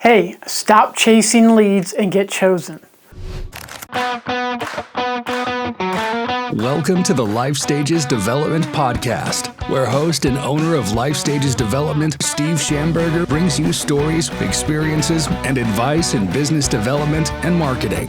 Hey, stop chasing leads and get chosen. Welcome to the LifeStages Development Podcast, where host and owner of LifeStages Development, Steve Schamberger, brings you stories, experiences, and advice in business development and marketing.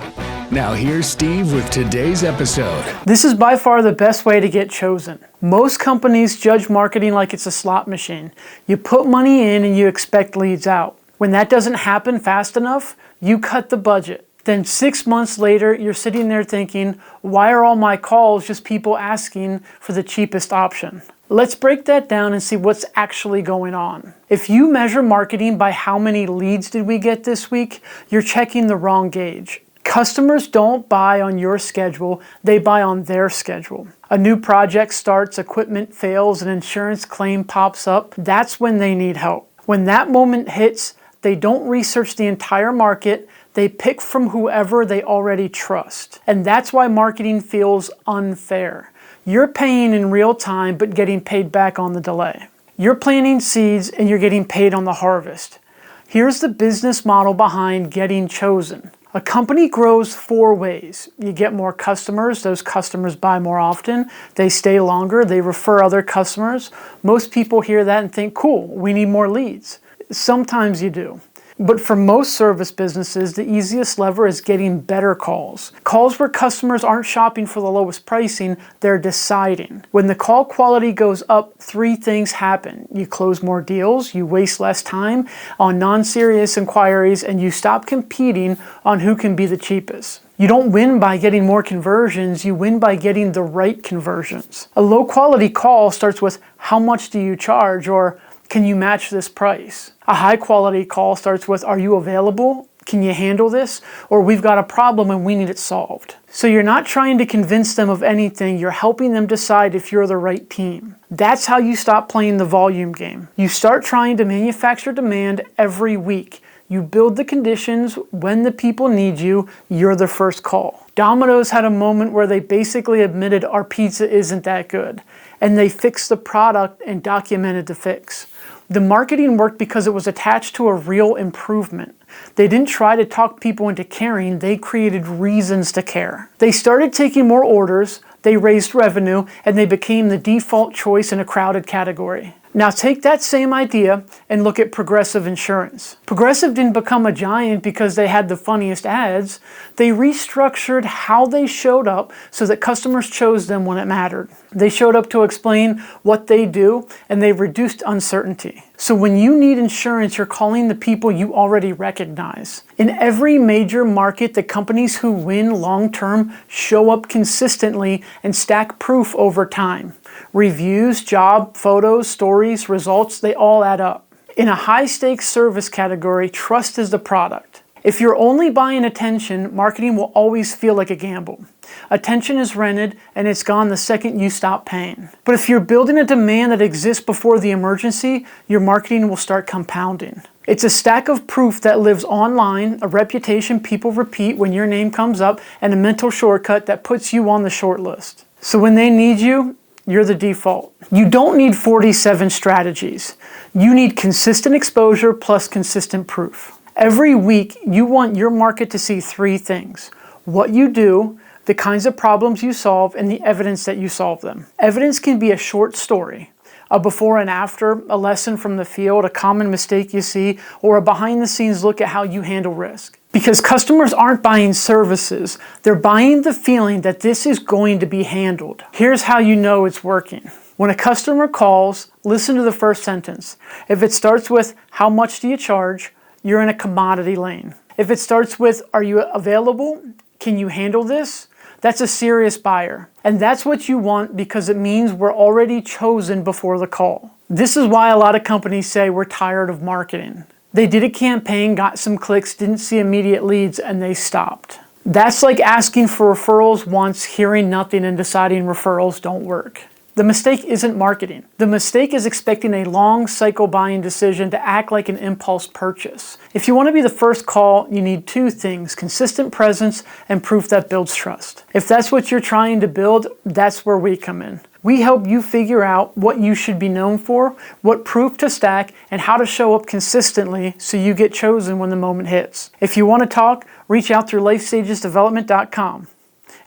Now here's Steve with today's episode. This is by far the best way to get chosen. Most companies judge marketing like it's a slot machine. You put money in and you expect leads out. When that doesn't happen fast enough, you cut the budget. Then 6 months later, you're sitting there thinking, why are all my calls just people asking for the cheapest option? Let's break that down and see what's actually going on. If you measure marketing by how many leads did we get this week, you're checking the wrong gauge. Customers don't buy on your schedule, they buy on their schedule. A new project starts, equipment fails, an insurance claim pops up. That's when they need help. When that moment hits, they don't research the entire market, they pick from whoever they already trust. And that's why marketing feels unfair. You're paying in real time, but getting paid back on the delay. You're planting seeds and you're getting paid on the harvest. Here's the business model behind getting chosen. A company grows 4 ways. You get more customers, those customers buy more often, they stay longer, they refer other customers. Most people hear that and think, cool, we need more leads. Sometimes you do. But for most service businesses, the easiest lever is getting better calls. Calls where customers aren't shopping for the lowest pricing, they're deciding. When the call quality goes up, 3 things happen. You close more deals, you waste less time on non-serious inquiries, and you stop competing on who can be the cheapest. You don't win by getting more conversions, you win by getting the right conversions. A low quality call starts with, how much do you charge? Or, can you match this price? A high quality call starts with, are you available? Can you handle this? Or we've got a problem and we need it solved. So you're not trying to convince them of anything, you're helping them decide if you're the right team. That's how you stop playing the volume game. You start trying to manufacture demand every week. You build the conditions when the people need you, you're the first call. Domino's had a moment where they basically admitted our pizza isn't that good. And they fixed the product and documented the fix. The marketing worked because it was attached to a real improvement. They didn't try to talk people into caring, they created reasons to care. They started taking more orders, they raised revenue, and they became the default choice in a crowded category. Now take that same idea and look at Progressive Insurance. Progressive didn't become a giant because they had the funniest ads. They restructured how they showed up so that customers chose them when it mattered. They showed up to explain what they do, and they reduced uncertainty. So when you need insurance, you're calling the people you already recognize. In every major market, the companies who win long-term show up consistently and stack proof over time. Reviews, job, photos, stories, results, they all add up. In a high-stakes service category, trust is the product. If you're only buying attention, marketing will always feel like a gamble. Attention is rented and it's gone the second you stop paying. But if you're building a demand that exists before the emergency, your marketing will start compounding. It's a stack of proof that lives online, a reputation people repeat when your name comes up, and a mental shortcut that puts you on the short list. So when they need you, you're the default. You don't need 47 strategies. You need consistent exposure plus consistent proof. Every week, you want your market to see 3 things: what you do, the kinds of problems you solve, and the evidence that you solve them. Evidence can be a short story, a before and after, a lesson from the field, a common mistake you see, or a behind-the-scenes look at how you handle risk. Because customers aren't buying services, they're buying the feeling that this is going to be handled. Here's how you know it's working. When a customer calls, listen to the first sentence. If it starts with, how much do you charge? You're in a commodity lane. If it starts with, are you available? Can you handle this? That's a serious buyer. And that's what you want because it means we're already chosen before the call. This is why a lot of companies say we're tired of marketing. They did a campaign, got some clicks, didn't see immediate leads, and they stopped. That's like asking for referrals once, hearing nothing, and deciding referrals don't work. The mistake isn't marketing. The mistake is expecting a long cycle buying decision to act like an impulse purchase. If you want to be the first call, you need 2 things: consistent presence and proof that builds trust. If that's what you're trying to build, that's where we come in. We help you figure out what you should be known for, what proof to stack, and how to show up consistently so you get chosen when the moment hits. If you want to talk, reach out through LifeStagesDevelopment.com.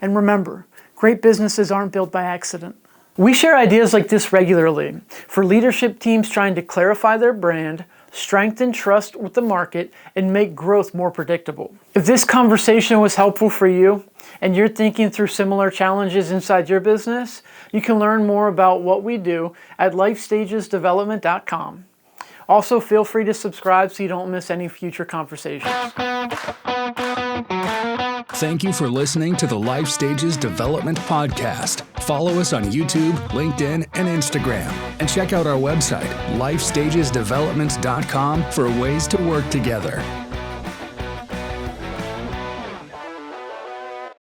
And remember, great businesses aren't built by accident. We share ideas like this regularly for leadership teams trying to clarify their brand, strengthen trust with the market, and make growth more predictable. If this conversation was helpful for you and you're thinking through similar challenges inside your business, you can learn more about what we do at LifeStagesDevelopment.com. Also, feel free to subscribe so you don't miss any future conversations. Thank you for listening to the Life Stages Development Podcast. Follow us on YouTube, LinkedIn, and Instagram. And check out our website, LifeStagesDevelopment.com, for ways to work together.